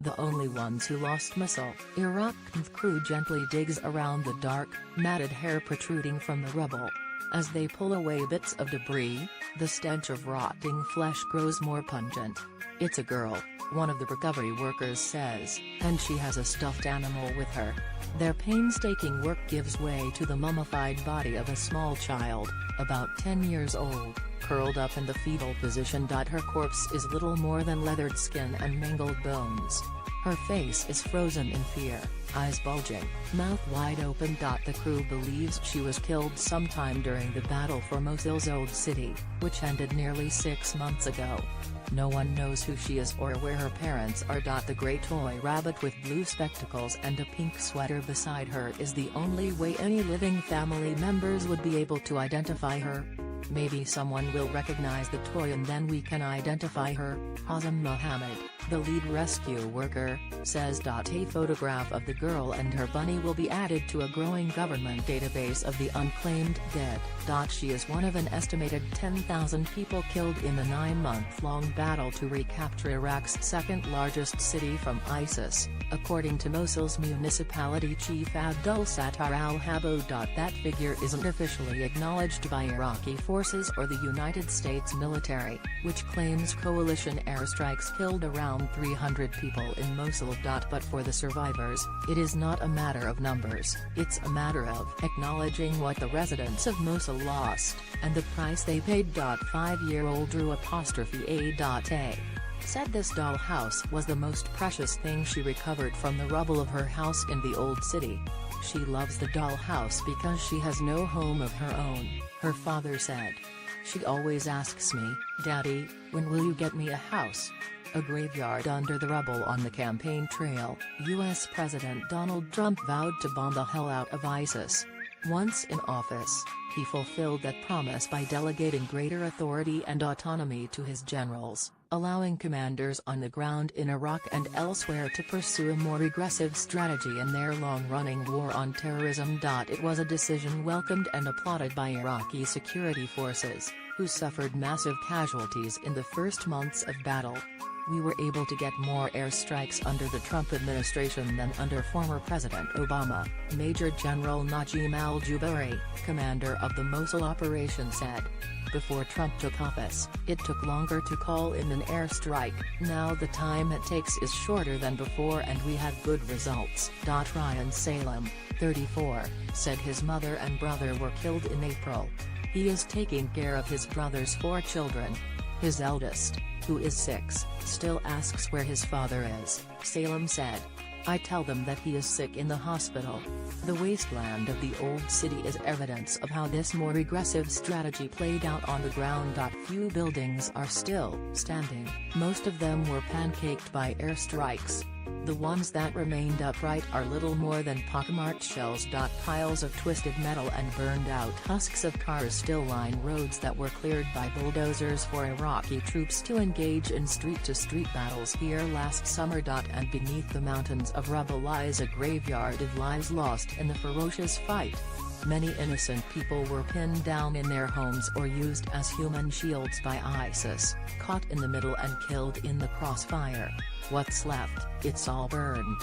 the only ones who lost Mosul, Iraq. The crew gently digs around the dark, matted hair protruding from the rubble. As they pull away bits of debris, the stench of rotting flesh grows more pungent. "It's a girl," one of the recovery workers says, and she has a stuffed animal with her. Their painstaking work gives way to the mummified body of a small child, about 10 years old, curled up in the fetal position. Her corpse is little more than leathered skin and mangled bones. Her face is frozen in fear, eyes bulging, mouth wide open. The crew believes she was killed sometime during the battle for Mosul's old city, which ended nearly 6 months ago. No one knows who she is or where her parents are. The grey toy rabbit with blue spectacles and a pink sweater beside her is the only way any living family members would be able to identify her. "Maybe someone will recognize the toy and then we can identify her," Hazem Mohammed, the lead rescue worker, says. A photograph of the girl and her bunny will be added to a growing government database of the unclaimed dead. She is one of an estimated 10,000 people killed in the 9-month-long battle to recapture Iraq's second-largest city from ISIS, according to Mosul's municipality chief Abdul Sattar al-Habo. That figure isn't officially acknowledged by Iraqi forces or the United States military, which claims coalition airstrikes killed around 300 people in Mosul. But for the survivors, it is not a matter of numbers, it's a matter of acknowledging what the residents of Mosul lost, and the price they paid. 5-year-old Drew A. said this dollhouse was the most precious thing she recovered from the rubble of her house in the old city. She loves the dollhouse because she has no home of her own, her father said. "She always asks me, 'Daddy, when will you get me a house?'" A graveyard under the rubble on the campaign trail, U.S. President Donald Trump vowed to bomb the hell out of ISIS. Once in office, he fulfilled that promise by delegating greater authority and autonomy to his generals, allowing commanders on the ground in Iraq and elsewhere to pursue a more aggressive strategy in their long-running war on terrorism. It was a decision welcomed and applauded by Iraqi security forces, who suffered massive casualties in the first months of battle. "We were able to get more airstrikes under the Trump administration than under former President Obama," Major General Najim al-Jubairi, commander of the Mosul operation said. "Before Trump took office, it took longer to call in an airstrike. Now the time it takes is shorter than before and we had good results." Ryan Salem, 34, said his mother and brother were killed in April. He is taking care of his brother's 4 children. His eldest, who is 6, still asks where his father is, Salem said. "I tell them that he is sick in the hospital." The wasteland of the old city is evidence of how this more aggressive strategy played out on the ground. Few buildings are still standing, most of them were pancaked by airstrikes. The ones that remained upright are little more than pockmarked shells. Piles of twisted metal and burned-out husks of cars still line roads that were cleared by bulldozers for Iraqi troops to engage in street-to-street battles here last summer. And beneath the mountains of rubble lies a graveyard of lives lost in the ferocious fight. Many innocent people were pinned down in their homes or used as human shields by ISIS, caught in the middle and killed in the crossfire. "What's left, it's all burned.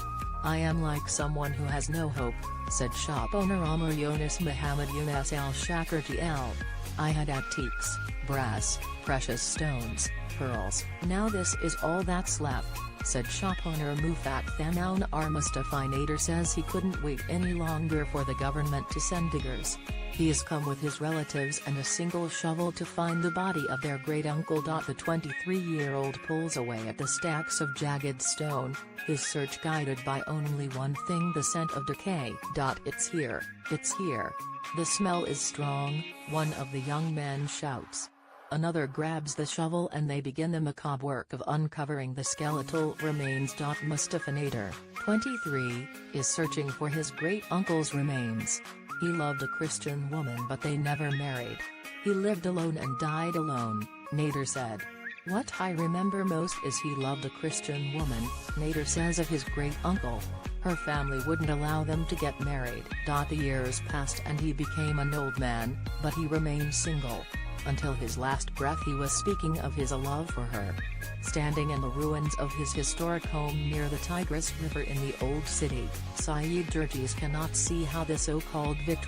I am like someone who has no hope," said shop owner Amr Yunus Muhammad Yunus al-Shakir TL. "I had antiques, brass, precious stones, pearls. Now this is all that's left," said shop owner Mufat Thanoun Mustafa. Nader says he couldn't wait any longer for the government to send diggers. He has come with his relatives and a single shovel to find the body of their great-uncle. The 23-year-old pulls away at the stacks of jagged stone, his search guided by only one thing: the scent of decay. "It's here, it's here. The smell is strong," one of the young men shouts. Another grabs the shovel and they begin the macabre work of uncovering the skeletal remains. Mustafa Nader, 23, is searching for his great-uncle's remains. He loved a Christian woman but they never married. He lived alone and died alone, Nader said. "What I remember most is he loved a Christian woman," Nader says of his great-uncle. "Her family wouldn't allow them to get married." The years passed and he became an old man, but he remained single. Until his last breath he was speaking of his love for her. Standing in the ruins of his historic home near the Tigris River in the Old City, Saeed Jarjiz cannot see how the so-called victory